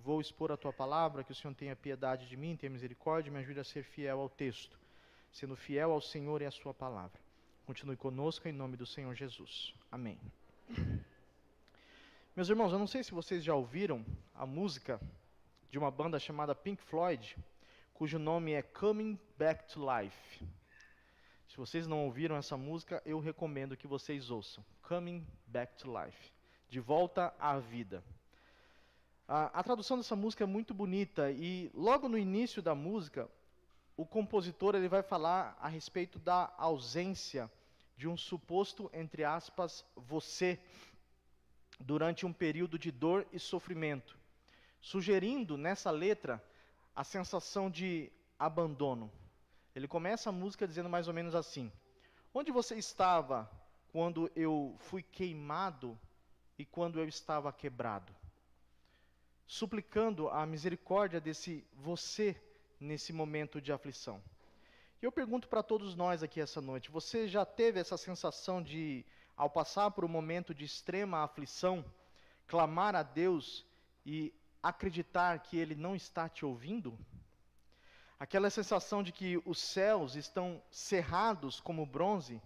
vou expor a tua palavra, que o Senhor tenha piedade de mim, tenha misericórdia, me ajude a ser fiel ao texto, sendo fiel ao Senhor e à sua palavra. Continue conosco em nome do Senhor Jesus. Amém. Meus irmãos, eu não sei se vocês já ouviram a música de uma banda chamada Pink Floyd, cujo nome é Coming Back to Life. Se vocês não ouviram essa música, eu recomendo que vocês ouçam. Coming Back to Life. De volta à vida. A tradução dessa música é muito bonita e logo no início da música, o compositor ele vai falar a respeito da ausência de um suposto, entre aspas, você, durante um período de dor e sofrimento, sugerindo nessa letra a sensação de abandono. Ele começa a música dizendo mais ou menos assim: onde você estava quando eu fui queimado e quando eu estava quebrado? Suplicando a misericórdia desse você nesse momento de aflição. E eu pergunto para todos nós aqui essa noite, você já teve essa sensação de, ao passar por um momento de extrema aflição, clamar a Deus e acreditar que Ele não está te ouvindo? Aquela sensação de que os céus estão cerrados como bronze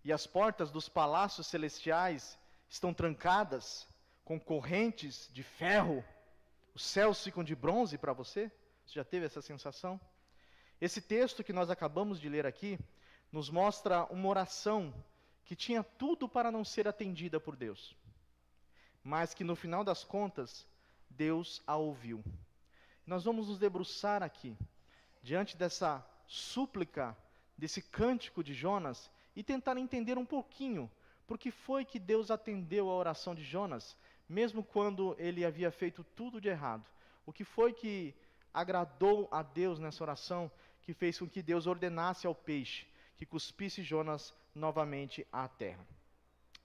e as portas dos palácios celestiais estão trancadas com correntes de ferro, os céus ficam de bronze para você? Você já teve essa sensação? Esse texto que nós acabamos de ler aqui nos mostra uma oração que tinha tudo para não ser atendida por Deus, mas que no final das contas, Deus a ouviu. Nós vamos nos debruçar aqui, diante dessa súplica, desse cântico de Jonas, e tentar entender um pouquinho por que foi que Deus atendeu a oração de Jonas, mesmo quando ele havia feito tudo de errado. O que foi que agradou a Deus nessa oração, que fez com que Deus ordenasse ao peixe que cuspisse Jonas novamente à terra.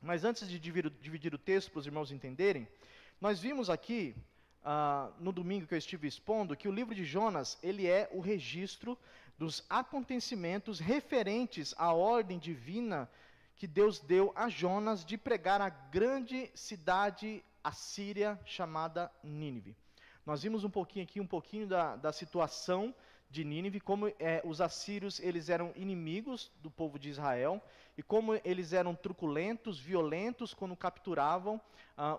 Mas antes de dividir o texto para os irmãos entenderem, nós vimos aqui, no domingo que eu estive expondo, que o livro de Jonas, ele é o registro dos acontecimentos referentes à ordem divina que Deus deu a Jonas de pregar a grande cidade assíria chamada Nínive. Nós vimos um pouquinho da situação de Nínive, como os assírios eles eram inimigos do povo de Israel, e como eles eram truculentos, violentos, quando capturavam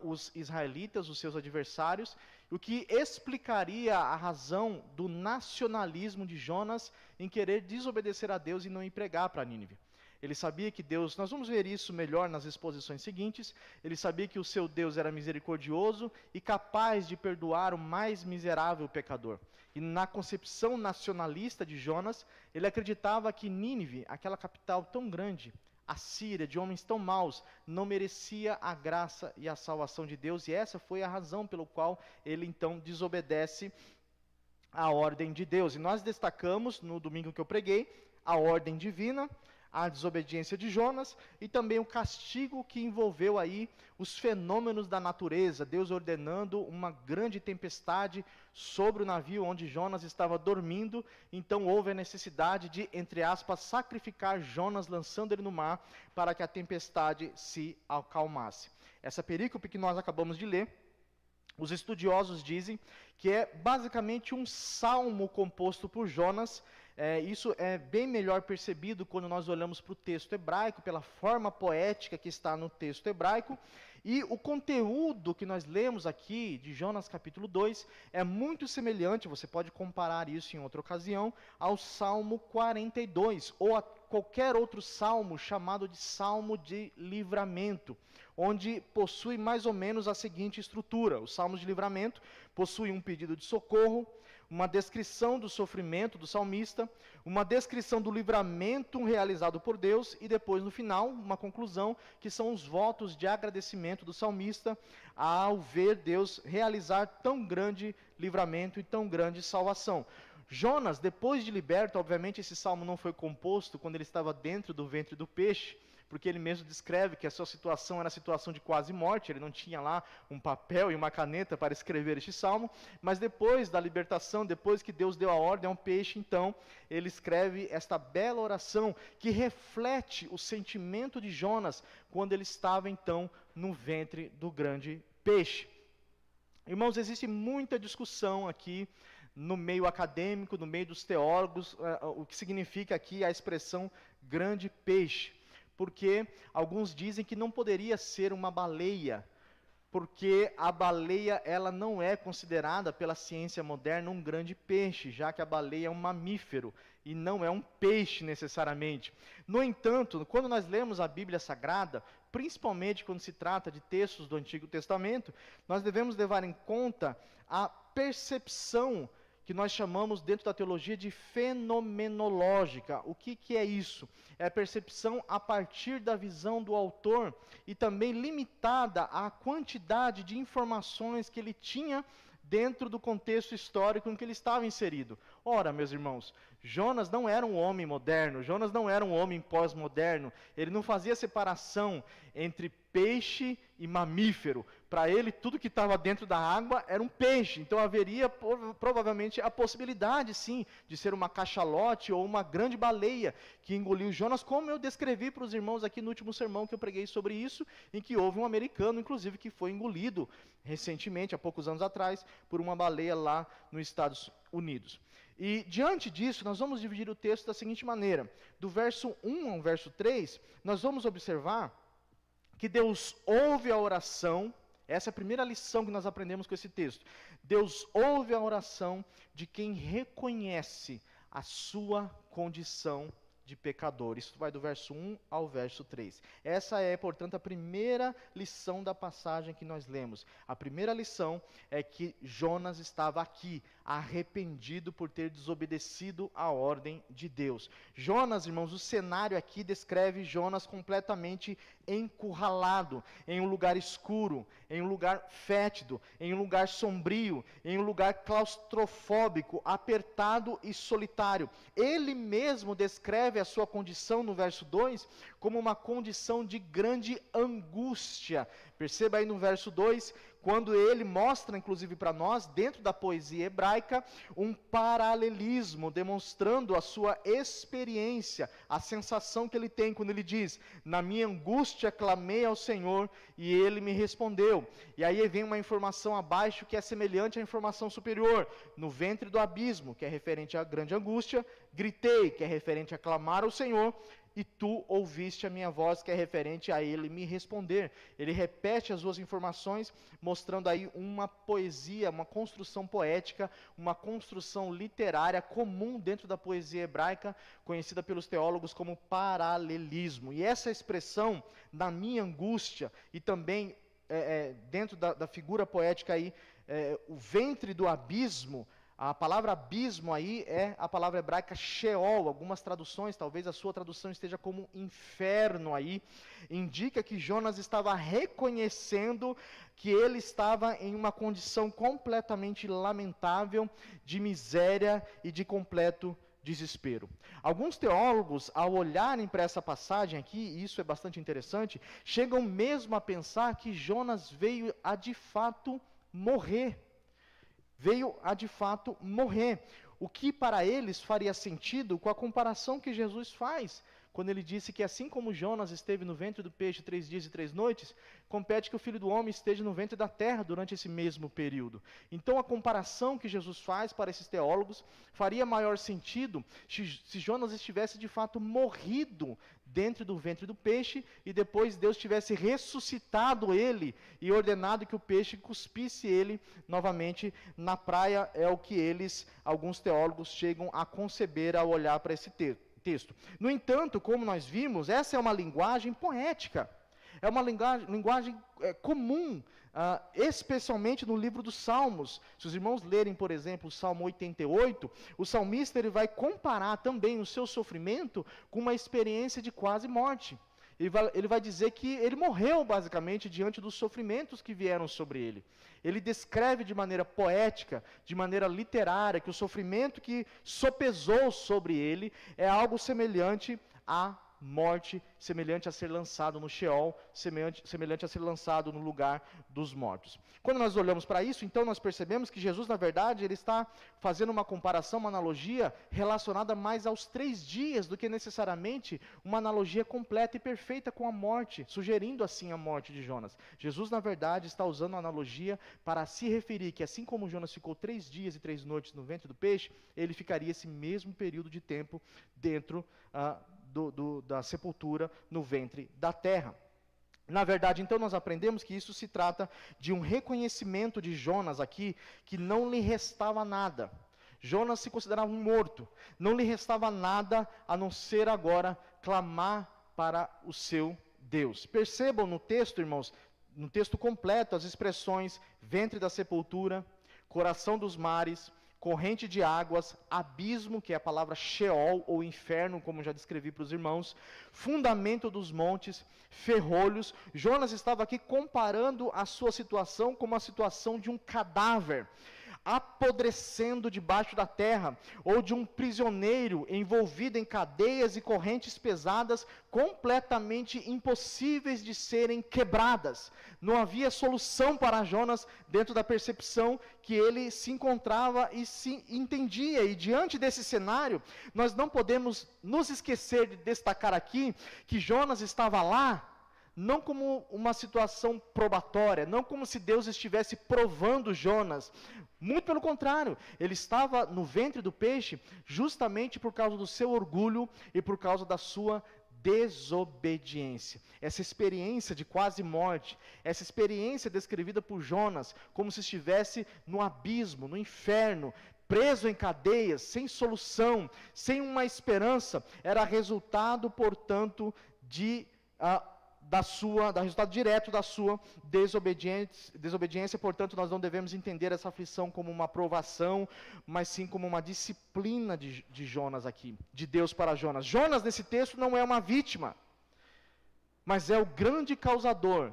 os israelitas, os seus adversários, o que explicaria a razão do nacionalismo de Jonas em querer desobedecer a Deus e não ir pregar para Nínive. Ele sabia que Deus, nós vamos ver isso melhor nas exposições seguintes, ele sabia que o seu Deus era misericordioso e capaz de perdoar o mais miserável pecador. E na concepção nacionalista de Jonas, ele acreditava que Nínive, aquela capital tão grande, a Síria, de homens tão maus, não merecia a graça e a salvação de Deus, e essa foi a razão pelo qual ele então desobedece a ordem de Deus. E nós destacamos, no domingo que eu preguei, a ordem divina, a desobediência de Jonas e também o castigo que envolveu aí os fenômenos da natureza, Deus ordenando uma grande tempestade sobre o navio onde Jonas estava dormindo, então houve a necessidade de, entre aspas, sacrificar Jonas, lançando ele no mar, para que a tempestade se acalmasse. Essa perícope que nós acabamos de ler, os estudiosos dizem que é basicamente um salmo composto por Jonas. Isso é bem melhor percebido quando nós olhamos para o texto hebraico, pela forma poética que está no texto hebraico, e o conteúdo que nós lemos aqui, de Jonas capítulo 2, é muito semelhante, você pode comparar isso em outra ocasião, ao Salmo 42, ou a qualquer outro salmo chamado de Salmo de Livramento, onde possui mais ou menos a seguinte estrutura: os salmos de livramento possuem um pedido de socorro, uma descrição do sofrimento do salmista, uma descrição do livramento realizado por Deus e depois, no final, uma conclusão, que são os votos de agradecimento do salmista ao ver Deus realizar tão grande livramento e tão grande salvação. Jonas, depois de liberto, obviamente esse salmo não foi composto quando ele estava dentro do ventre do peixe, porque ele mesmo descreve que a sua situação era a situação de quase morte, ele não tinha lá um papel e uma caneta para escrever este salmo, mas depois da libertação, depois que Deus deu a ordem ao peixe, então, ele escreve esta bela oração, que reflete o sentimento de Jonas, quando ele estava então no ventre do grande peixe. Irmãos, existe muita discussão aqui no meio acadêmico, no meio dos teólogos, o que significa aqui a expressão grande peixe. Porque alguns dizem que não poderia ser uma baleia, porque a baleia ela não é considerada pela ciência moderna um grande peixe, já que a baleia é um mamífero e não é um peixe necessariamente. No entanto, quando nós lemos a Bíblia Sagrada, principalmente quando se trata de textos do Antigo Testamento, nós devemos levar em conta a percepção que nós chamamos dentro da teologia de fenomenológica. O que é isso? É a percepção a partir da visão do autor e também limitada à quantidade de informações que ele tinha dentro do contexto histórico em que ele estava inserido. Ora, meus irmãos, Jonas não era um homem moderno, Jonas não era um homem pós-moderno, ele não fazia separação entre peixe e mamífero. Para ele, tudo que estava dentro da água era um peixe, então haveria provavelmente a possibilidade, sim, de ser uma cachalote ou uma grande baleia que engoliu Jonas, como eu descrevi para os irmãos aqui no último sermão que eu preguei sobre isso, em que houve um americano, inclusive, que foi engolido recentemente, há poucos anos atrás, por uma baleia lá nos Estados Unidos. E diante disso, nós vamos dividir o texto da seguinte maneira: do verso 1 ao verso 3, nós vamos observar que Deus ouve a oração. Essa é a primeira lição que nós aprendemos com esse texto. Deus ouve a oração de quem reconhece a sua condição de pecador. Isso vai do verso 1 ao verso 3. Essa é, portanto, a primeira lição da passagem que nós lemos. A primeira lição é que Jonas estava aqui, arrependido por ter desobedecido a ordem de Deus. Jonas, irmãos, o cenário aqui descreve Jonas completamente encurralado, em um lugar escuro, em um lugar fétido, em um lugar sombrio, em um lugar claustrofóbico, apertado e solitário. Ele mesmo descreve a sua condição no verso 2 como uma condição de grande angústia. Perceba aí no verso 2, quando ele mostra, inclusive para nós, dentro da poesia hebraica, um paralelismo, demonstrando a sua experiência, a sensação que ele tem quando ele diz: na minha angústia clamei ao Senhor e ele me respondeu. E aí vem uma informação abaixo que é semelhante à informação superior: no ventre do abismo, que é referente à grande angústia, gritei, que é referente a clamar ao Senhor, e tu ouviste a minha voz, que é referente a ele me responder. Ele repete as duas informações, mostrando aí uma poesia, uma construção poética, uma construção literária comum dentro da poesia hebraica, conhecida pelos teólogos como paralelismo. E essa expressão, na minha angústia, e também dentro da figura poética aí, o ventre do abismo. A palavra abismo aí é a palavra hebraica Sheol. Algumas traduções, talvez a sua tradução esteja como inferno aí, indica que Jonas estava reconhecendo que ele estava em uma condição completamente lamentável, de miséria e de completo desespero. Alguns teólogos, ao olharem para essa passagem aqui, e isso é bastante interessante, chegam mesmo a pensar que Jonas veio a de fato morrer. Veio a de fato morrer, o que para eles faria sentido com a comparação que Jesus faz, quando ele disse que assim como Jonas esteve no ventre do peixe 3 dias e 3 noites, compete que o Filho do Homem esteja no ventre da terra durante esse mesmo período. Então a comparação que Jesus faz para esses teólogos faria maior sentido se Jonas estivesse de fato morrido dentro do ventre do peixe e depois Deus tivesse ressuscitado ele e ordenado que o peixe cuspisse ele novamente na praia. É o que alguns teólogos chegam a conceber ao olhar para esse texto. No entanto, como nós vimos, essa é uma linguagem poética, é uma linguagem comum, especialmente no livro dos Salmos. Se os irmãos lerem, por exemplo, o Salmo 88, o salmista ele vai comparar também o seu sofrimento com uma experiência de quase morte. Ele vai dizer que ele morreu basicamente diante dos sofrimentos que vieram sobre ele. Ele descreve de maneira poética, de maneira literária, que o sofrimento que sopesou sobre ele é algo semelhante à morte, semelhante a ser lançado no Sheol, semelhante a ser lançado no lugar dos mortos. Quando nós olhamos para isso, então nós percebemos que Jesus, na verdade, ele está fazendo uma comparação, uma analogia relacionada mais aos 3 dias do que necessariamente uma analogia completa e perfeita com a morte, sugerindo assim a morte de Jonas. Jesus, na verdade, está usando a analogia para se referir que assim como Jonas ficou 3 dias e 3 noites no ventre do peixe, ele ficaria esse mesmo período de tempo dentro da sepultura no ventre da terra. Na verdade, então, nós aprendemos que isso se trata de um reconhecimento de Jonas aqui, que não lhe restava nada. Jonas se considerava um morto, não lhe restava nada a não ser agora clamar para o seu Deus. Percebam no texto, irmãos, no texto completo, as expressões ventre da sepultura, coração dos mares, corrente de águas, abismo, que é a palavra Sheol, ou inferno, como já descrevi para os irmãos, fundamento dos montes, ferrolhos. Jonas estava aqui comparando a sua situação com a situação de um cadáver, apodrecendo debaixo da terra, ou de um prisioneiro envolvido em cadeias e correntes pesadas, completamente impossíveis de serem quebradas. Não havia solução para Jonas dentro da percepção que ele se encontrava e se entendia. E diante desse cenário, nós não podemos nos esquecer de destacar aqui que Jonas estava lá não como uma situação probatória, não como se Deus estivesse provando Jonas. Muito pelo contrário, ele estava no ventre do peixe justamente por causa do seu orgulho e por causa da sua desobediência. Essa experiência de quase morte, essa experiência descrevida por Jonas como se estivesse no abismo, no inferno, preso em cadeias, sem solução, sem uma esperança, era resultado, portanto, resultado direto da sua desobediência. Portanto, nós não devemos entender essa aflição como uma provação, mas sim como uma disciplina de Jonas aqui, de Deus para Jonas. Jonas, nesse texto, não é uma vítima, mas é o grande causador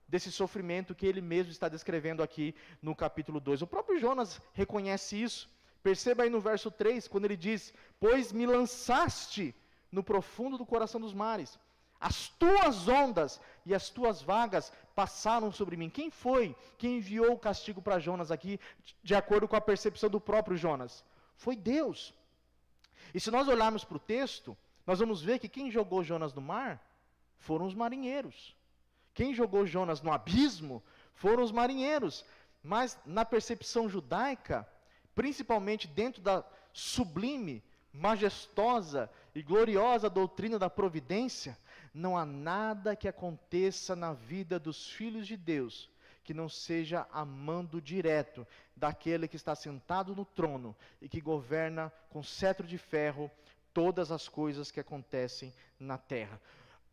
desse sofrimento que ele mesmo está descrevendo aqui no capítulo 2. O próprio Jonas reconhece isso. Perceba aí no verso 3, quando ele diz: pois me lançaste no profundo do coração dos mares, as tuas ondas e as tuas vagas passaram sobre mim. Quem foi que enviou o castigo para Jonas aqui, de acordo com a percepção do próprio Jonas? Foi Deus. E se nós olharmos para o texto, nós vamos ver que quem jogou Jonas no mar foram os marinheiros. Quem jogou Jonas no abismo foram os marinheiros. Mas na percepção judaica, principalmente dentro da sublime, majestosa e gloriosa doutrina da providência, não há nada que aconteça na vida dos filhos de Deus que não seja a mando direto daquele que está sentado no trono e que governa com cetro de ferro todas as coisas que acontecem na terra.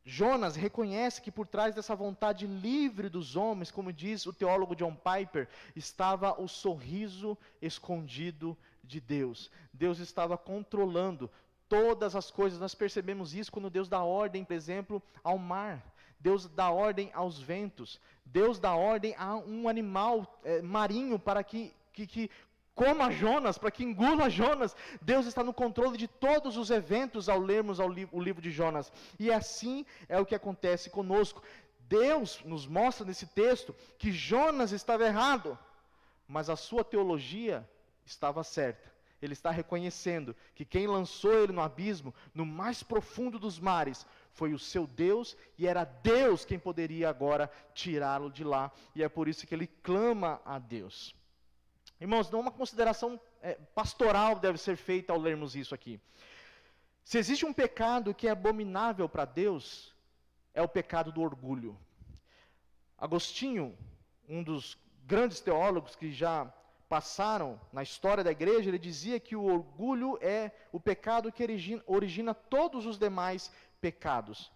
Jonas reconhece que por trás dessa vontade livre dos homens, como diz o teólogo John Piper, estava o sorriso escondido de Deus. Deus estava controlando todas as coisas. Nós percebemos isso quando Deus dá ordem, por exemplo, ao mar. Deus dá ordem aos ventos. Deus dá ordem a um animal marinho para que coma Jonas, para que engula Jonas. Deus está no controle de todos os eventos ao lermos o livro de Jonas. E assim é o que acontece conosco. Deus nos mostra nesse texto que Jonas estava errado, mas a sua teologia estava certa. Ele está reconhecendo que quem lançou ele no abismo, no mais profundo dos mares, foi o seu Deus, e era Deus quem poderia agora tirá-lo de lá, e é por isso que ele clama a Deus. Irmãos, não uma consideração pastoral deve ser feita ao lermos isso aqui. Se existe um pecado que é abominável para Deus, é o pecado do orgulho. Agostinho, um dos grandes teólogos que já passaram na história da igreja, ele dizia que o orgulho é o pecado que origina todos os demais pecados.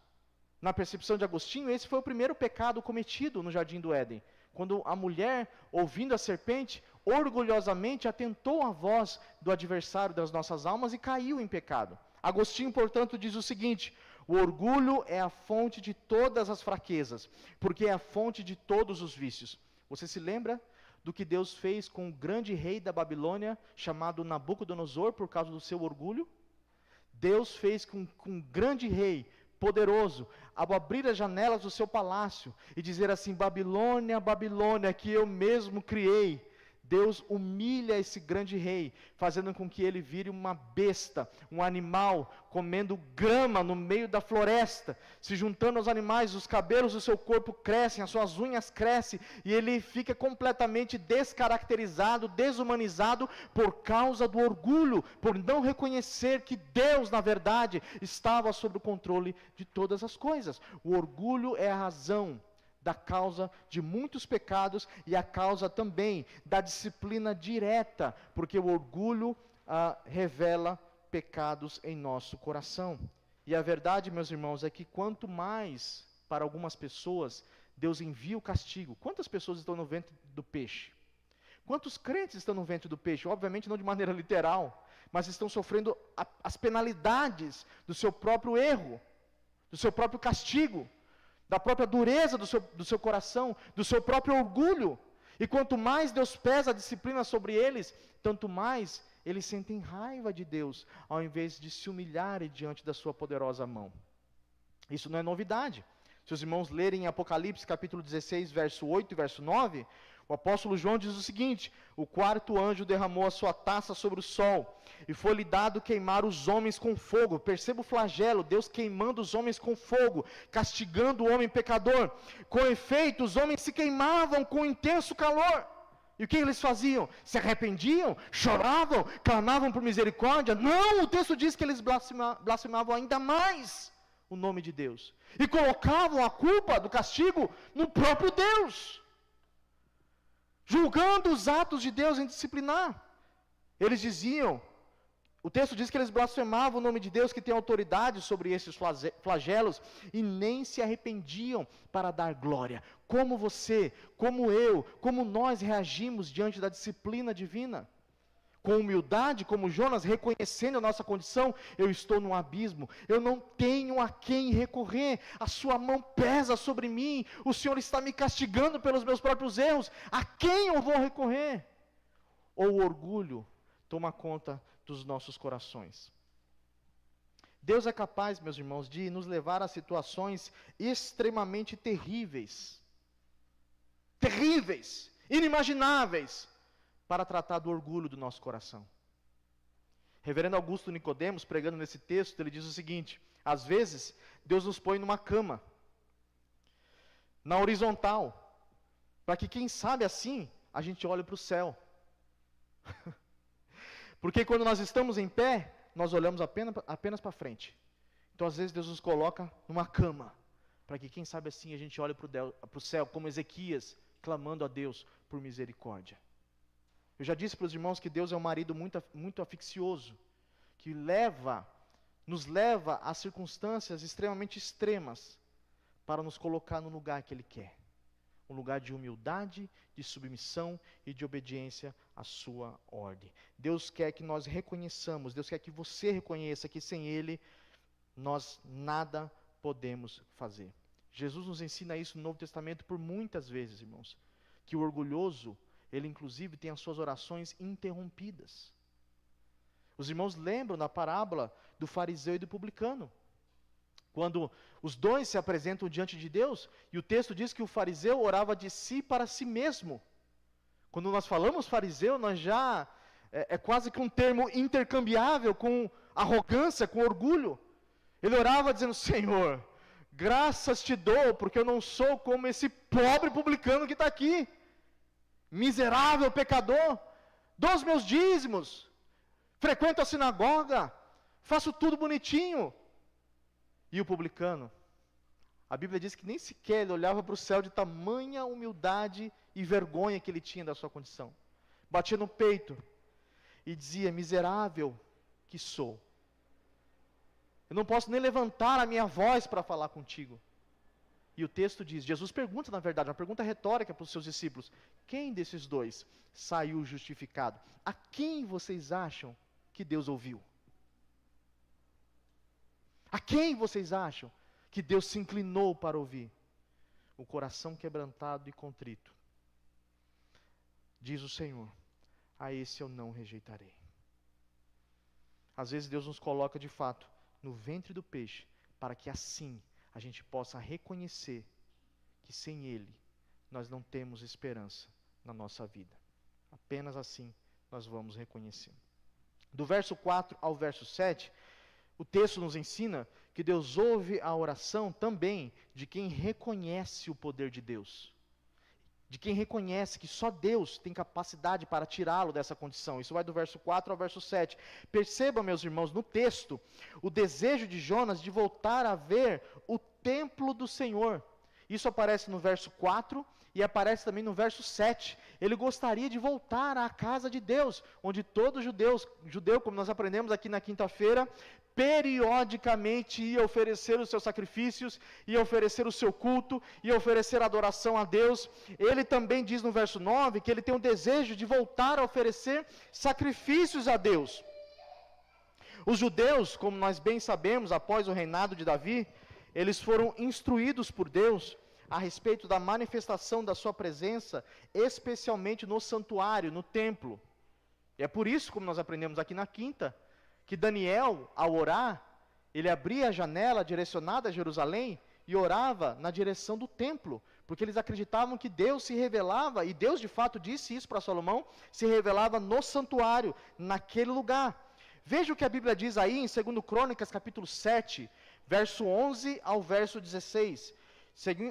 Na percepção de Agostinho, esse foi o primeiro pecado cometido no Jardim do Éden, quando a mulher, ouvindo a serpente, orgulhosamente atentou à voz do adversário das nossas almas e caiu em pecado. Agostinho, portanto, diz o seguinte: o orgulho é a fonte de todas as fraquezas, porque é a fonte de todos os vícios. Você se lembra do que Deus fez com o grande rei da Babilônia, chamado Nabucodonosor, por causa do seu orgulho? Deus fez com um grande rei, poderoso, ao abrir as janelas do seu palácio e dizer assim: Babilônia, Babilônia, que eu mesmo criei. Deus humilha esse grande rei, fazendo com que ele vire uma besta, um animal, comendo grama no meio da floresta, se juntando aos animais, os cabelos do seu corpo crescem, as suas unhas crescem, e ele fica completamente descaracterizado, desumanizado, por causa do orgulho, por não reconhecer que Deus, na verdade, estava sob o controle de todas as coisas. O orgulho é a razão da causa de muitos pecados e a causa também da disciplina direta, porque o orgulho revela pecados em nosso coração. E a verdade, meus irmãos, é que quanto mais, para algumas pessoas, Deus envia o castigo. Quantas pessoas estão no ventre do peixe? Quantos crentes estão no ventre do peixe? Obviamente não de maneira literal, mas estão sofrendo as penalidades do seu próprio erro, do seu próprio castigo, da própria dureza do seu coração, do seu próprio orgulho. E quanto mais Deus pesa a disciplina sobre eles, tanto mais eles sentem raiva de Deus, ao invés de se humilharem diante da sua poderosa mão. Isso não é novidade. Se os irmãos lerem em Apocalipse capítulo 16, verso 8 e verso 9, o apóstolo João diz o seguinte: o quarto anjo derramou a sua taça sobre o sol, e foi-lhe dado queimar os homens com fogo. Perceba o flagelo, Deus queimando os homens com fogo, castigando o homem pecador. Com efeito, os homens se queimavam com intenso calor. E o que eles faziam? Se arrependiam? Choravam? Clamavam por misericórdia? Não, o texto diz que eles blasfemavam ainda mais o nome de Deus, e colocavam a culpa do castigo no próprio Deus, julgando os atos de Deus em disciplinar. Eles diziam, o texto diz que eles blasfemavam o nome de Deus, que tem autoridade sobre esses flagelos, e nem se arrependiam para dar glória. Como você, como eu, como nós reagimos diante da disciplina divina? Com humildade, como Jonas, reconhecendo a nossa condição: eu estou num abismo, eu não tenho a quem recorrer, a sua mão pesa sobre mim, o Senhor está me castigando pelos meus próprios erros, a quem eu vou recorrer? Ou o orgulho toma conta dos nossos corações? Deus é capaz, meus irmãos, de nos levar a situações extremamente terríveis, inimagináveis, para tratar do orgulho do nosso coração. Reverendo Augusto Nicodemos, pregando nesse texto, ele diz o seguinte: às vezes, Deus nos põe numa cama, na horizontal, para que, quem sabe assim, a gente olhe para o céu. Porque quando nós estamos em pé, nós olhamos apenas para frente. Então, às vezes, Deus nos coloca numa cama, para que, quem sabe assim, a gente olhe para o céu, como Ezequias, clamando a Deus por misericórdia. Eu já disse para os irmãos que Deus é um marido muito aficcioso, que nos leva a circunstâncias extremamente extremas, para nos colocar no lugar que Ele quer. Um lugar de humildade, de submissão e de obediência à sua ordem. Deus quer que nós reconheçamos, Deus quer que você reconheça que sem Ele, nós nada podemos fazer. Jesus nos ensina isso no Novo Testamento por muitas vezes, irmãos, que o orgulhoso, ele inclusive tem as suas orações interrompidas. Os irmãos lembram da parábola do fariseu e do publicano, quando os dois se apresentam diante de Deus, e o texto diz que o fariseu orava de si para si mesmo. Quando nós falamos fariseu, nós já é quase que um termo intercambiável com arrogância, com orgulho. Ele orava dizendo: Senhor, graças te dou, porque eu não sou como esse pobre publicano que está aqui, miserável pecador, dou os meus dízimos, frequento a sinagoga, faço tudo bonitinho. E o publicano, a Bíblia diz que nem sequer ele olhava para o céu, de tamanha humildade e vergonha que ele tinha da sua condição. Batia no peito e dizia: miserável que sou, eu não posso nem levantar a minha voz para falar contigo. E o texto diz, Jesus pergunta, na verdade, uma pergunta retórica para os seus discípulos: quem desses dois saiu justificado? A quem vocês acham que Deus ouviu? A quem vocês acham que Deus se inclinou para ouvir? O coração quebrantado e contrito, diz o Senhor, a esse eu não rejeitarei. Às vezes Deus nos coloca de fato no ventre do peixe, para que assim a gente possa reconhecer que sem Ele nós não temos esperança na nossa vida. Apenas assim nós vamos reconhecer. Do verso 4 ao verso 7, o texto nos ensina que Deus ouve a oração também de quem reconhece o poder de Deus. De quem reconhece que só Deus tem capacidade para tirá-lo dessa condição. Isso vai do verso 4 ao verso 7. Perceba, meus irmãos, no texto, o desejo de Jonas de voltar a ver o templo do Senhor. Isso aparece no verso 4 e aparece também no verso 7. Ele gostaria de voltar à casa de Deus, onde todo judeu, como nós aprendemos aqui na quinta-feira, periodicamente ia oferecer os seus sacrifícios, ia oferecer o seu culto, ia oferecer adoração a Deus. Ele também diz no verso 9 que ele tem o desejo de voltar a oferecer sacrifícios a Deus. Os judeus, como nós bem sabemos, após o reinado de Davi, eles foram instruídos por Deus a respeito da manifestação da sua presença, especialmente no santuário, no templo. E é por isso, como nós aprendemos aqui na quinta, que Daniel, ao orar, ele abria a janela direcionada a Jerusalém e orava na direção do templo, porque eles acreditavam que Deus se revelava, e Deus de fato disse isso para Salomão, se revelava no santuário, naquele lugar. Veja o que a Bíblia diz aí em 2 Crônicas, capítulo 7, verso 11 ao verso 16.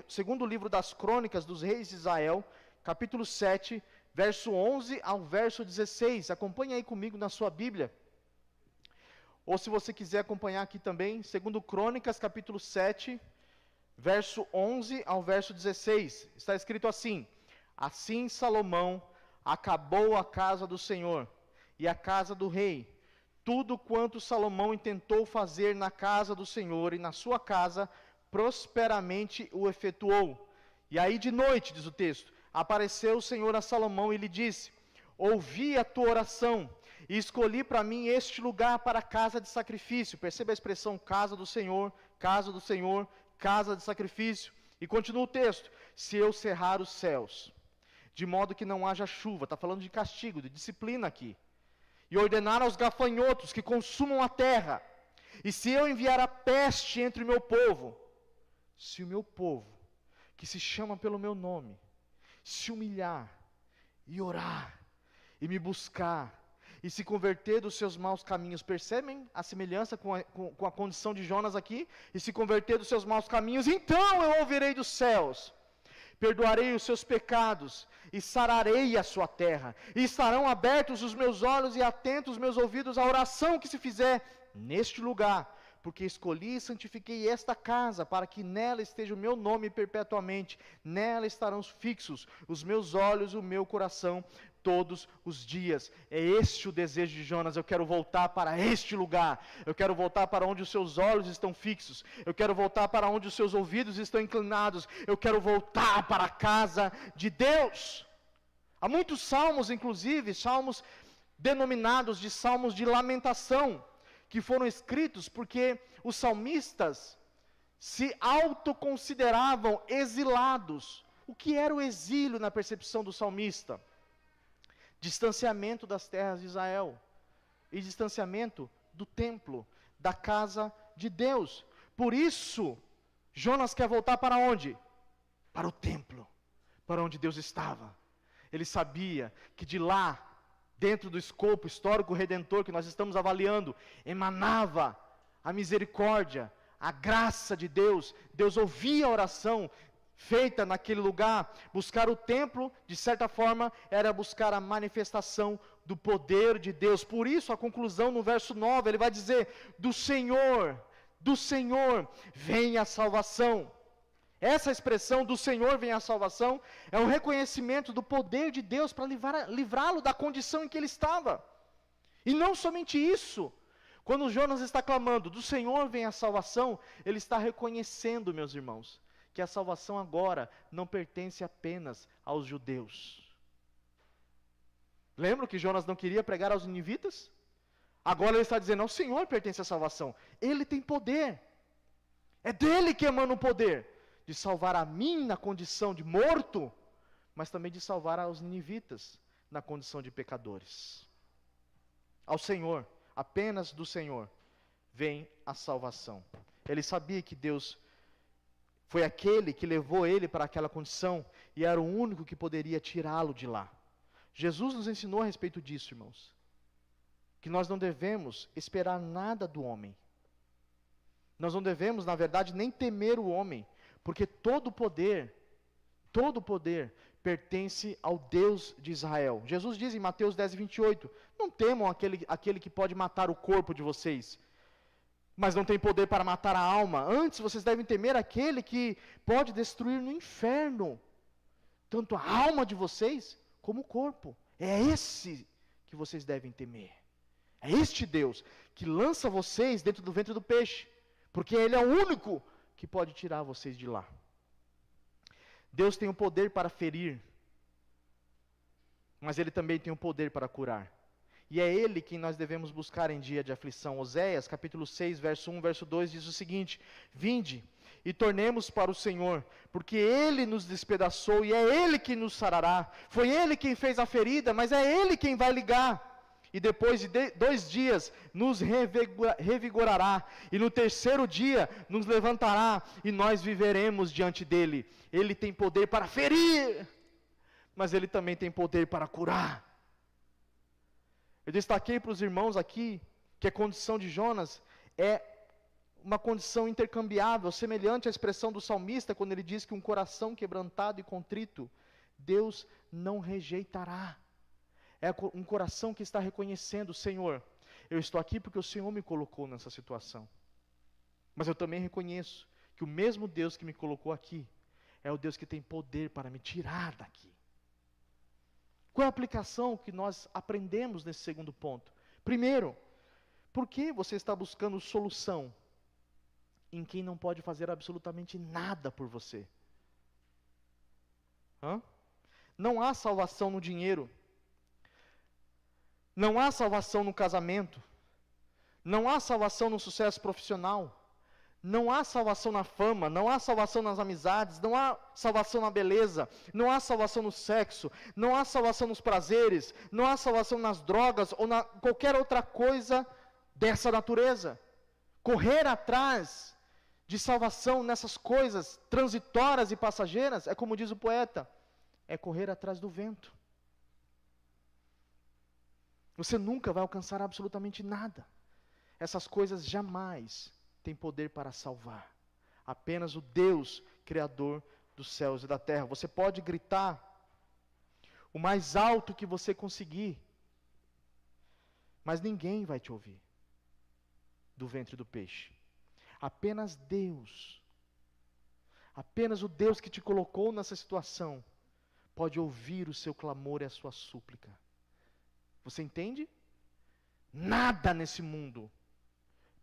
Segundo o livro das Crônicas dos Reis de Israel, capítulo 7, verso 11 ao verso 16. Acompanhe aí comigo na sua Bíblia. Ou se você quiser acompanhar aqui também, 2 Crônicas, capítulo 7, verso 11 ao verso 16. Está escrito assim: Assim Salomão acabou a casa do Senhor e a casa do rei. Tudo quanto Salomão intentou fazer na casa do Senhor e na sua casa, prosperamente o efetuou. E aí de noite, diz o texto, apareceu o Senhor a Salomão e lhe disse: Ouvi a tua oração e escolhi para mim este lugar para casa de sacrifício. Perceba a expressão casa do Senhor, casa do Senhor, casa de sacrifício. E continua o texto: se eu cerrar os céus, de modo que não haja chuva. Está falando de castigo, de disciplina aqui. E ordenar aos gafanhotos que consumam a terra. E se eu enviar a peste entre o meu povo, se o meu povo, que se chama pelo meu nome, se humilhar e orar e me buscar e se converter dos seus maus caminhos. Percebem a semelhança com a condição de Jonas aqui? E se converter dos seus maus caminhos, então eu ouvirei dos céus, perdoarei os seus pecados e sararei a sua terra, e estarão abertos os meus olhos e atentos os meus ouvidos à oração que se fizer neste lugar, porque escolhi e santifiquei esta casa, para que nela esteja o meu nome perpetuamente, nela estarão fixos os meus olhos e o meu coração todos os dias. É este o desejo de Jonas: eu quero voltar para este lugar, eu quero voltar para onde os seus olhos estão fixos, eu quero voltar para onde os seus ouvidos estão inclinados, eu quero voltar para a casa de Deus. Há muitos salmos, inclusive, salmos denominados de salmos de lamentação, que foram escritos porque os salmistas se autoconsideravam exilados. O que era o exílio na percepção do salmista? Distanciamento das terras de Israel e distanciamento do templo, da casa de Deus. Por isso, Jonas quer voltar para onde? Para o templo, para onde Deus estava. Ele sabia que de lá, dentro do escopo histórico redentor que nós estamos avaliando, emanava a misericórdia, a graça de Deus. Deus ouvia a oração feita naquele lugar. Buscar o templo, de certa forma, era buscar a manifestação do poder de Deus. Por isso, a conclusão no verso 9, ele vai dizer: do Senhor vem a salvação. Essa expressão, do Senhor vem a salvação, é um reconhecimento do poder de Deus para livrá-lo da condição em que ele estava. E não somente isso, quando Jonas está clamando, do Senhor vem a salvação, ele está reconhecendo, meus irmãos, que a salvação agora não pertence apenas aos judeus. Lembram que Jonas não queria pregar aos ninivitas? Agora ele está dizendo: ao Senhor pertence a salvação, Ele tem poder, é dele que emana o poder, de salvar a mim na condição de morto, mas também de salvar aos ninivitas na condição de pecadores. Ao Senhor, apenas do Senhor, vem a salvação. Ele sabia que Deus foi aquele que levou ele para aquela condição e era o único que poderia tirá-lo de lá. Jesus nos ensinou a respeito disso, irmãos. Que nós não devemos esperar nada do homem. Nós não devemos, na verdade, nem temer o homem, porque todo poder pertence ao Deus de Israel. Jesus diz em Mateus 10:28, não temam aquele que pode matar o corpo de vocês, mas não tem poder para matar a alma. Antes, vocês devem temer aquele que pode destruir no inferno, tanto a alma de vocês, como o corpo. É esse que vocês devem temer. É este Deus que lança vocês dentro do ventre do peixe, porque Ele é o único que pode tirar vocês de lá. Deus tem o poder para ferir, mas Ele também tem o poder para curar. E é Ele quem nós devemos buscar em dia de aflição. Oséias, capítulo 6, verso 1, verso 2, diz o seguinte: vinde e tornemos para o Senhor, porque Ele nos despedaçou e é Ele que nos sarará. Foi Ele quem fez a ferida, mas é Ele quem vai ligar. E depois de 2 dias nos revigorará, e no terceiro dia nos levantará, e nós viveremos diante dele. Ele tem poder para ferir, mas Ele também tem poder para curar. Eu destaquei para os irmãos aqui, que a condição de Jonas é uma condição intercambiável, semelhante à expressão do salmista, quando ele diz que um coração quebrantado e contrito, Deus não rejeitará. É um coração que está reconhecendo: Senhor, eu estou aqui porque o Senhor me colocou nessa situação. Mas eu também reconheço que o mesmo Deus que me colocou aqui, é o Deus que tem poder para me tirar daqui. Qual é a aplicação que nós aprendemos nesse segundo ponto? Primeiro, por que você está buscando solução em quem não pode fazer absolutamente nada por você? Não há salvação no dinheiro. Não há salvação no casamento, não há salvação no sucesso profissional, não há salvação na fama, não há salvação nas amizades, não há salvação na beleza, não há salvação no sexo, não há salvação nos prazeres, não há salvação nas drogas ou na qualquer outra coisa dessa natureza. Correr atrás de salvação nessas coisas transitórias e passageiras, é como diz o poeta, é correr atrás do vento. Você nunca vai alcançar absolutamente nada. Essas coisas jamais têm poder para salvar. Apenas o Deus, Criador dos céus e da terra. Você pode gritar o mais alto que você conseguir, mas ninguém vai te ouvir do ventre do peixe. Apenas Deus, apenas o Deus que te colocou nessa situação, pode ouvir o seu clamor e a sua súplica. Você entende? Nada nesse mundo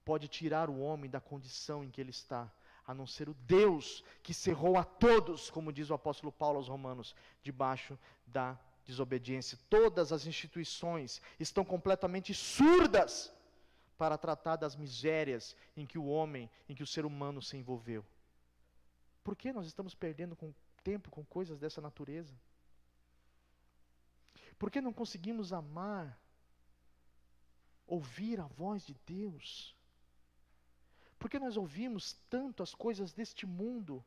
pode tirar o homem da condição em que ele está, a não ser o Deus que cerrou a todos, como diz o apóstolo Paulo aos Romanos, debaixo da desobediência. Todas as instituições estão completamente surdas para tratar das misérias em que o homem, em que o ser humano se envolveu. Por que nós estamos perdendo tempo com coisas dessa natureza? Por que não conseguimos amar, ouvir a voz de Deus? Por que nós ouvimos tanto as coisas deste mundo?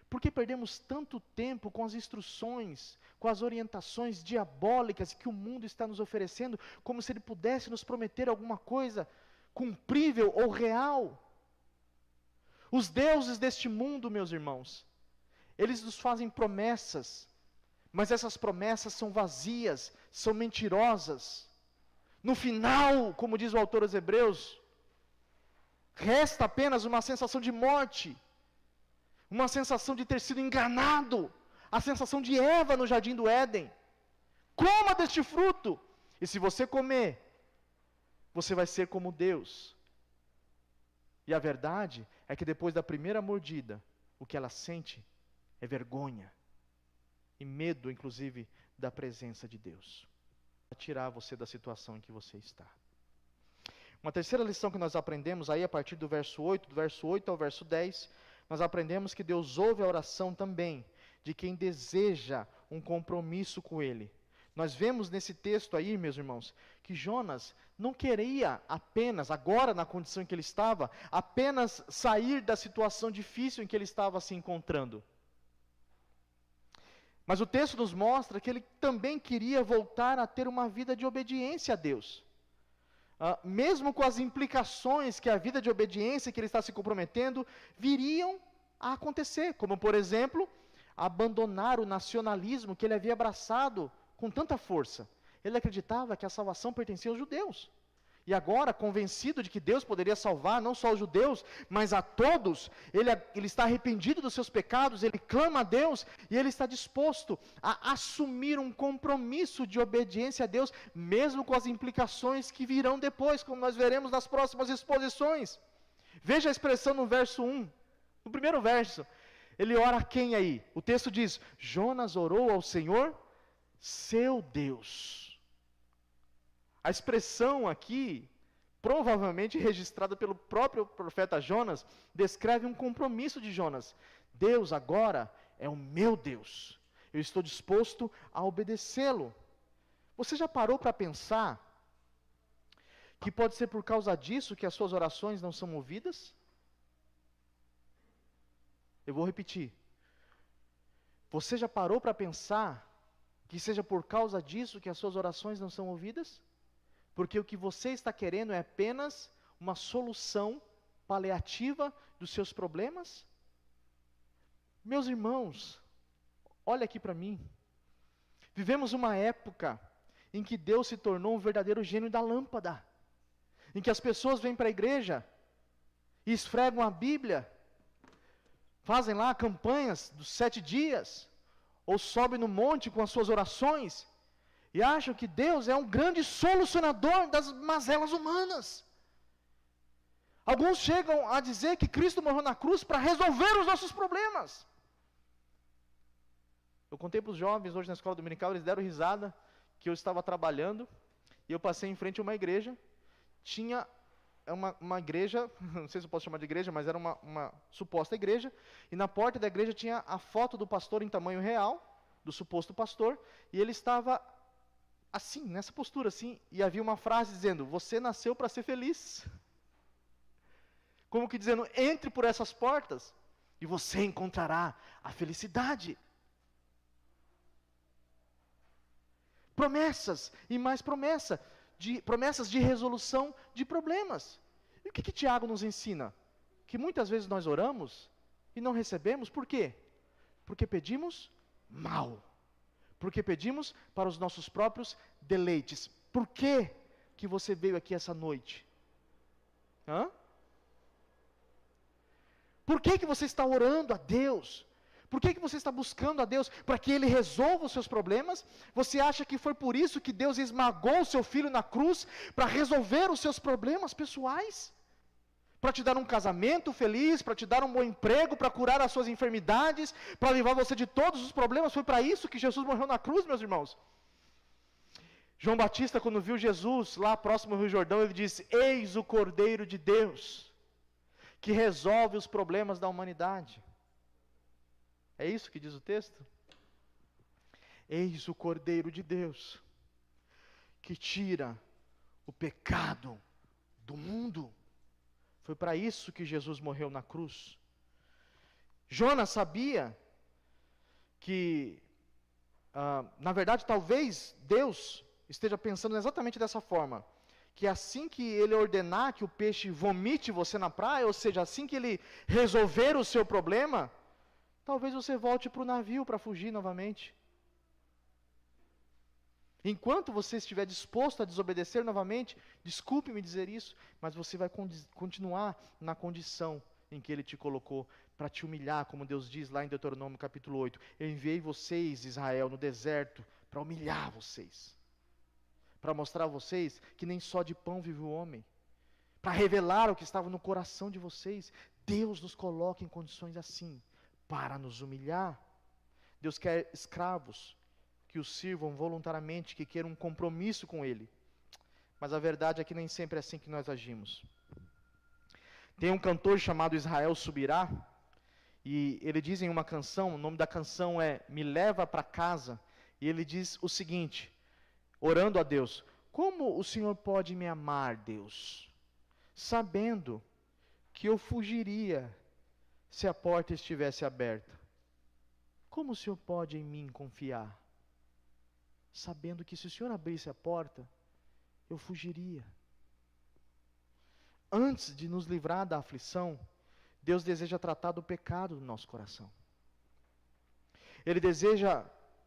Por que perdemos tanto tempo com as instruções, com as orientações diabólicas que o mundo está nos oferecendo, como se ele pudesse nos prometer alguma coisa cumprível ou real? Os deuses deste mundo, meus irmãos, eles nos fazem promessas, mas essas promessas são vazias, são mentirosas. No final, como diz o autor aos Hebreus, resta apenas uma sensação de morte, uma sensação de ter sido enganado, a sensação de Eva no jardim do Éden. Coma deste fruto, e se você comer, você vai ser como Deus. E a verdade é que depois da primeira mordida, o que ela sente é vergonha. E medo, inclusive, da presença de Deus. Para tirar você da situação em que você está. Uma terceira lição que nós aprendemos, aí a partir do verso 8 ao verso 10, nós aprendemos que Deus ouve a oração também de quem deseja um compromisso com Ele. Nós vemos nesse texto aí, meus irmãos, que Jonas não queria apenas, agora na condição em que ele estava, apenas sair da situação difícil em que ele estava se encontrando. Mas o texto nos mostra que ele também queria voltar a ter uma vida de obediência a Deus. Mesmo com as implicações que a vida de obediência que ele está se comprometendo viriam a acontecer, como por exemplo, abandonar o nacionalismo que ele havia abraçado com tanta força. Ele acreditava que a salvação pertencia aos judeus. E agora, convencido de que Deus poderia salvar não só os judeus, mas a todos, ele está arrependido dos seus pecados, ele clama a Deus, e ele está disposto a assumir um compromisso de obediência a Deus, mesmo com as implicações que virão depois, como nós veremos nas próximas exposições. Veja a expressão no verso 1, no primeiro verso. Ele ora a quem aí? O texto diz, Jonas orou ao Senhor, seu Deus. A expressão aqui, provavelmente registrada pelo próprio profeta Jonas, descreve um compromisso de Jonas. Deus agora é o meu Deus. Eu estou disposto a obedecê-lo. Você já parou para pensar que pode ser por causa disso que as suas orações não são ouvidas? Eu vou repetir. Você já parou para pensar que seja por causa disso que as suas orações não são ouvidas? Porque o que você está querendo é apenas uma solução paliativa dos seus problemas? Meus irmãos, olha aqui para mim. Vivemos uma época em que Deus se tornou um verdadeiro gênio da lâmpada. Em que as pessoas vêm para a igreja e esfregam a Bíblia, fazem lá campanhas dos 7 dias, ou sobem no monte com as suas orações, e acham que Deus é um grande solucionador das mazelas humanas. Alguns chegam a dizer que Cristo morreu na cruz para resolver os nossos problemas. Eu contei para os jovens hoje na escola dominical, eles deram risada, que eu estava trabalhando, e eu passei em frente a uma igreja, tinha uma igreja, não sei se eu posso chamar de igreja, mas era uma suposta igreja, e na porta da igreja tinha a foto do pastor em tamanho real, do suposto pastor, e ele estava assim, nessa postura assim, e havia uma frase dizendo, você nasceu para ser feliz. Como que dizendo, entre por essas portas, e você encontrará a felicidade. Promessas, e mais promessas de resolução de problemas. E o que Tiago nos ensina? Que muitas vezes nós oramos e não recebemos, por quê? Porque pedimos mal. Porque pedimos para os nossos próprios deleites. Por que que você veio aqui essa noite? Por que que você está orando a Deus? Por que que você está buscando a Deus? Para que Ele resolva os seus problemas? Você acha que foi por isso que Deus esmagou o seu filho na cruz? Para resolver os seus problemas pessoais? Para te dar um casamento feliz, para te dar um bom emprego, para curar as suas enfermidades, para livrar você de todos os problemas? Foi para isso que Jesus morreu na cruz, meus irmãos? João Batista, quando viu Jesus lá próximo ao Rio Jordão, ele disse, eis o Cordeiro de Deus, que resolve os problemas da humanidade. É isso que diz o texto? Eis o Cordeiro de Deus, que tira o pecado do mundo. Foi para isso que Jesus morreu na cruz. Jonas sabia que, na verdade, talvez Deus esteja pensando exatamente dessa forma, que assim que Ele ordenar que o peixe vomite você na praia, ou seja, assim que Ele resolver o seu problema, talvez você volte para o navio para fugir novamente. Enquanto você estiver disposto a desobedecer novamente, desculpe-me dizer isso, mas você vai continuar na condição em que Ele te colocou, para te humilhar, como Deus diz lá em Deuteronômio capítulo 8. Eu enviei vocês, Israel, no deserto, para humilhar vocês. Para mostrar a vocês que nem só de pão vive o homem. Para revelar o que estava no coração de vocês. Deus nos coloca em condições assim, para nos humilhar. Deus quer escravos que o sirvam voluntariamente, que queiram um compromisso com Ele. Mas a verdade é que nem sempre é assim que nós agimos. Tem um cantor chamado Israel Subirá, e ele diz em uma canção, o nome da canção é Me Leva para Casa, e ele diz o seguinte, orando a Deus: como o Senhor pode me amar, Deus, sabendo que eu fugiria se a porta estivesse aberta? Como o Senhor pode em mim confiar, sabendo que se o Senhor abrisse a porta, eu fugiria? Antes de nos livrar da aflição, Deus deseja tratar do pecado do nosso coração. Ele deseja,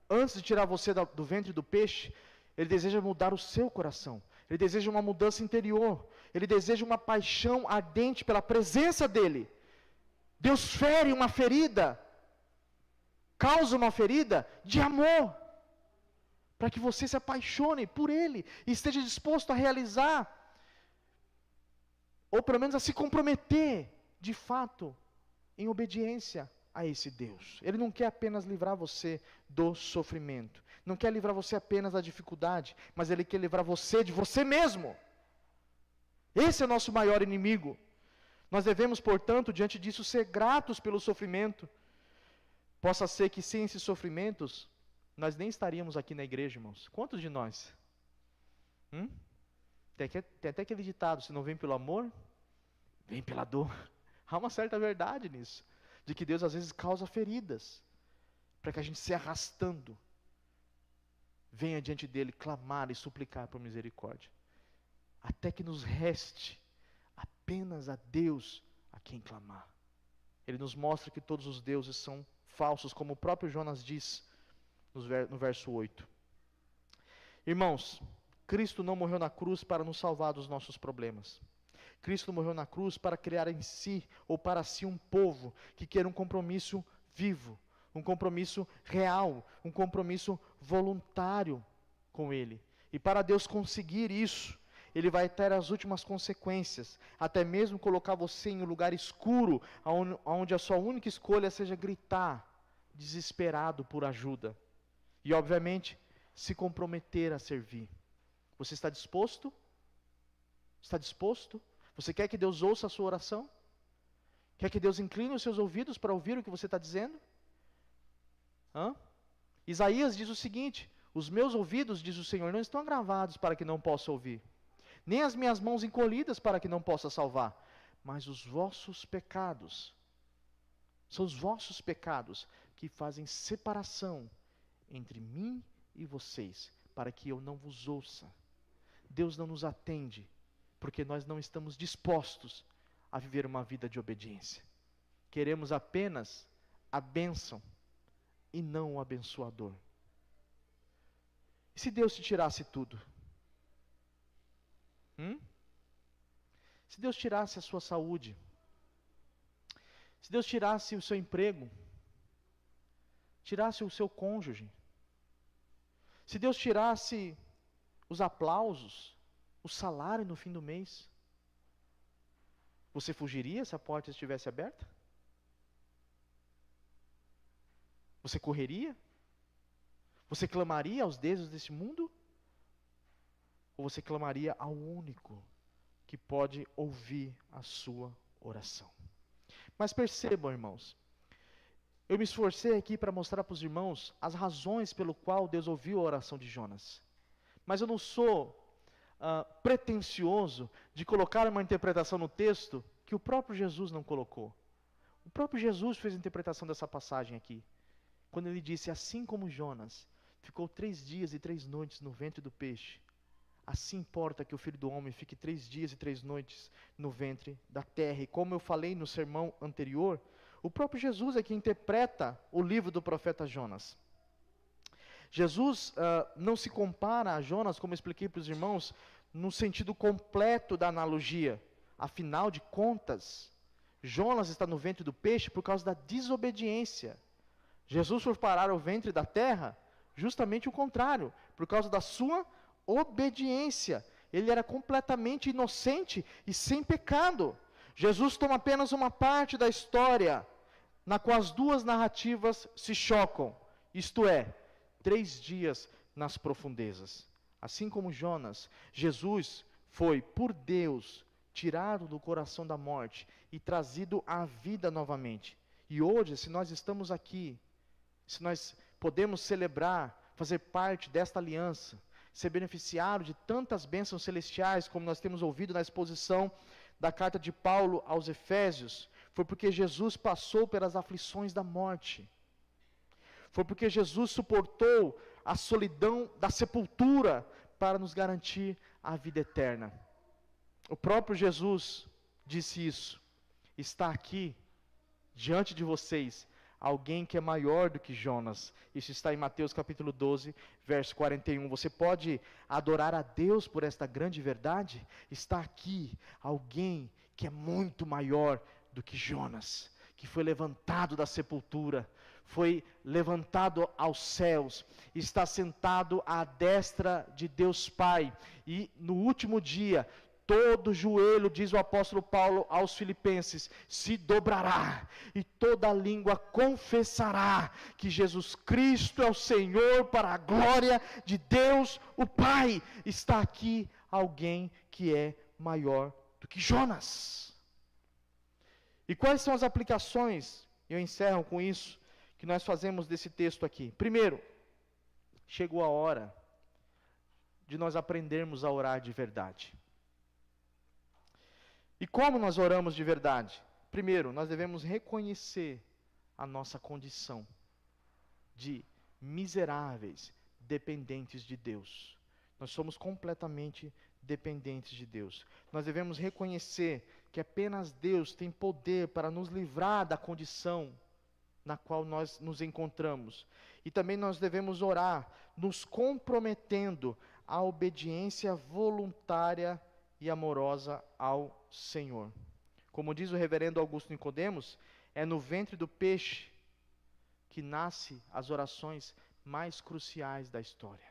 antes de tirar você do ventre do peixe, Ele deseja mudar o seu coração. Ele deseja uma mudança interior. Ele deseja uma paixão ardente pela presença dEle. Deus fere uma ferida, causa uma ferida de amor, para que você se apaixone por Ele e esteja disposto a realizar, ou pelo menos a se comprometer, de fato, em obediência a esse Deus. Ele não quer apenas livrar você do sofrimento, não quer livrar você apenas da dificuldade, mas Ele quer livrar você de você mesmo. Esse é o nosso maior inimigo. Nós devemos, portanto, diante disso, ser gratos pelo sofrimento. Possa ser que sem esses sofrimentos, nós nem estaríamos aqui na igreja, irmãos. Quantos de nós? Tem até aquele ditado: se não vem pelo amor, vem pela dor. Há uma certa verdade nisso, de que Deus às vezes causa feridas, para que a gente se arrastando, venha diante dEle clamar e suplicar por misericórdia, até que nos reste apenas a Deus a quem clamar. Ele nos mostra que todos os deuses são falsos, como o próprio Jonas diz no verso 8. Irmãos, Cristo não morreu na cruz para nos salvar dos nossos problemas. Cristo morreu na cruz para criar em si, ou para si, um povo que quer um compromisso vivo, um compromisso real, um compromisso voluntário com Ele. E para Deus conseguir isso, Ele vai ter as últimas consequências, até mesmo colocar você em um lugar escuro, onde a sua única escolha seja gritar, desesperado por ajuda. E obviamente, se comprometer a servir. Você está disposto? Está disposto? Você quer que Deus ouça a sua oração? Quer que Deus incline os seus ouvidos para ouvir o que você está dizendo? Isaías diz o seguinte: os meus ouvidos, diz o Senhor, não estão agravados para que não possa ouvir, nem as minhas mãos encolhidas para que não possa salvar, mas os vossos pecados, são os vossos pecados que fazem separação entre mim e vocês, para que eu não vos ouça. Deus não nos atende, porque nós não estamos dispostos a viver uma vida de obediência. Queremos apenas a bênção e não o abençoador. E se Deus te tirasse tudo? Se Deus tirasse a sua saúde, se Deus tirasse o seu emprego, tirasse o seu cônjuge, se Deus tirasse os aplausos, o salário no fim do mês, você fugiria se a porta estivesse aberta? Você correria? Você clamaria aos deuses desse mundo? Ou você clamaria ao único que pode ouvir a sua oração? Mas percebam, irmãos, eu me esforcei aqui para mostrar para os irmãos as razões pelo qual Deus ouviu a oração de Jonas. Mas eu não sou pretensioso de colocar uma interpretação no texto que o próprio Jesus não colocou. O próprio Jesus fez a interpretação dessa passagem aqui, quando ele disse: assim como Jonas ficou 3 dias e 3 noites no ventre do peixe, assim importa que o Filho do Homem fique 3 dias e 3 noites no ventre da terra. E como eu falei no sermão anterior, o próprio Jesus é que interpreta o livro do profeta Jonas. Jesus não se compara a Jonas, como eu expliquei para os irmãos, no sentido completo da analogia. Afinal de contas, Jonas está no ventre do peixe por causa da desobediência. Jesus foi parar o ventre da terra justamente o contrário, por causa da sua obediência. Ele era completamente inocente e sem pecado. Jesus toma apenas uma parte da história, na qual as duas narrativas se chocam, isto é, 3 dias nas profundezas. Assim como Jonas, Jesus foi, por Deus, tirado do coração da morte e trazido à vida novamente. E hoje, se nós estamos aqui, se nós podemos celebrar, fazer parte desta aliança, ser beneficiário de tantas bênçãos celestiais, como nós temos ouvido na exposição da carta de Paulo aos Efésios, foi porque Jesus passou pelas aflições da morte. Foi porque Jesus suportou a solidão da sepultura para nos garantir a vida eterna. O próprio Jesus disse isso. Está aqui, diante de vocês, alguém que é maior do que Jonas. Isso está em Mateus capítulo 12, verso 41. Você pode adorar a Deus por esta grande verdade? Está aqui alguém que é muito maior do que Jonas, que foi levantado da sepultura, foi levantado aos céus, está sentado à destra de Deus Pai, e no último dia, todo joelho, diz o apóstolo Paulo aos Filipenses, se dobrará, e toda língua confessará que Jesus Cristo é o Senhor, para a glória de Deus o Pai. Está aqui alguém que é maior do que Jonas. E quais são as aplicações, eu encerro com isso, que nós fazemos desse texto aqui? Primeiro, chegou a hora de nós aprendermos a orar de verdade. E como nós oramos de verdade? Primeiro, nós devemos reconhecer a nossa condição de miseráveis, dependentes de Deus. Nós somos completamente dependentes de Deus. Nós devemos reconhecer que apenas Deus tem poder para nos livrar da condição na qual nós nos encontramos. E também nós devemos orar, nos comprometendo à obediência voluntária e amorosa ao Senhor. Como diz o reverendo Augusto Nicodemos, é no ventre do peixe que nascem as orações mais cruciais da história.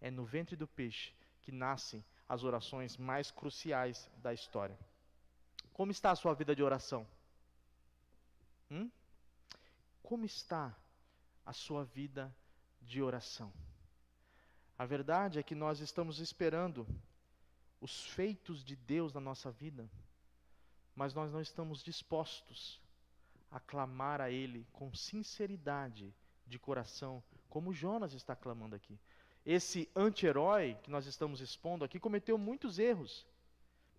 É no ventre do peixe que nascem as orações mais cruciais da história. Como está a sua vida de oração? Como está a sua vida de oração? A verdade é que nós estamos esperando os feitos de Deus na nossa vida, mas nós não estamos dispostos a clamar a Ele com sinceridade de coração, como Jonas está clamando aqui. Esse anti-herói que nós estamos expondo aqui cometeu muitos erros,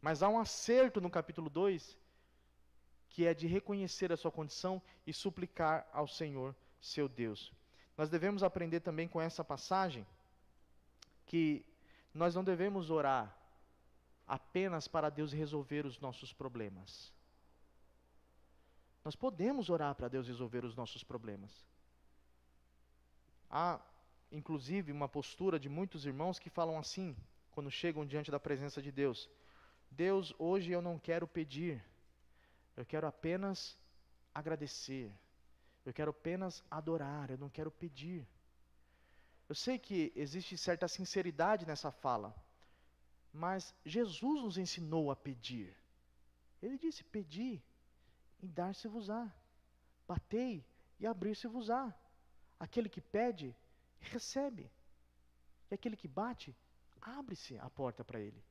mas há um acerto no capítulo 2, que é de reconhecer a sua condição e suplicar ao Senhor, seu Deus. Nós devemos aprender também com essa passagem que nós não devemos orar apenas para Deus resolver os nossos problemas. Nós podemos orar para Deus resolver os nossos problemas. Há, inclusive, uma postura de muitos irmãos que falam assim, quando chegam diante da presença de Deus: Deus, hoje eu não quero pedir, eu quero apenas agradecer, eu quero apenas adorar, eu não quero pedir. Eu sei que existe certa sinceridade nessa fala, mas Jesus nos ensinou a pedir. Ele disse: pedi e dar-se-vos-á, batei e abrir-se-vos-á. Aquele que pede, recebe, e aquele que bate, abre-se a porta para ele.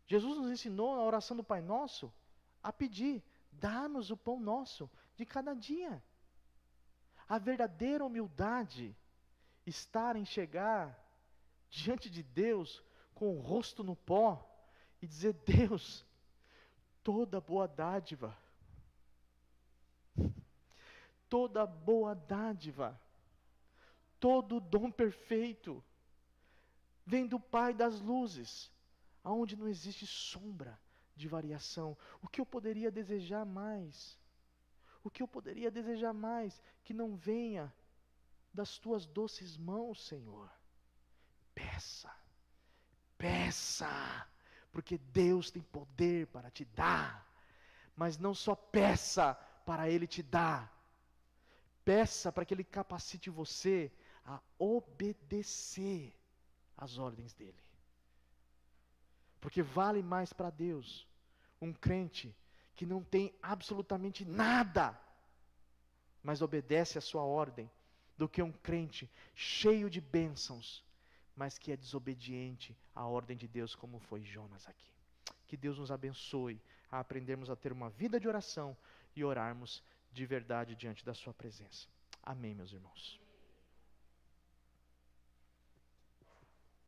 Jesus nos ensinou na oração do Pai Nosso a pedir: dá-nos o pão nosso de cada dia. A verdadeira humildade está em chegar diante de Deus com o rosto no pó e dizer: Deus, toda boa dádiva, todo dom perfeito vem do Pai das luzes, aonde não existe sombra de variação. O que eu poderia desejar mais? O que eu poderia desejar mais que não venha das tuas doces mãos, Senhor? Peça, porque Deus tem poder para te dar. Mas não só peça para Ele te dar. Peça para que Ele capacite você a obedecer às ordens dEle. Porque vale mais para Deus um crente que não tem absolutamente nada, mas obedece a sua ordem, do que um crente cheio de bênçãos, mas que é desobediente à ordem de Deus, como foi Jonas aqui. Que Deus nos abençoe a aprendermos a ter uma vida de oração e orarmos de verdade diante da sua presença. Amém, meus irmãos.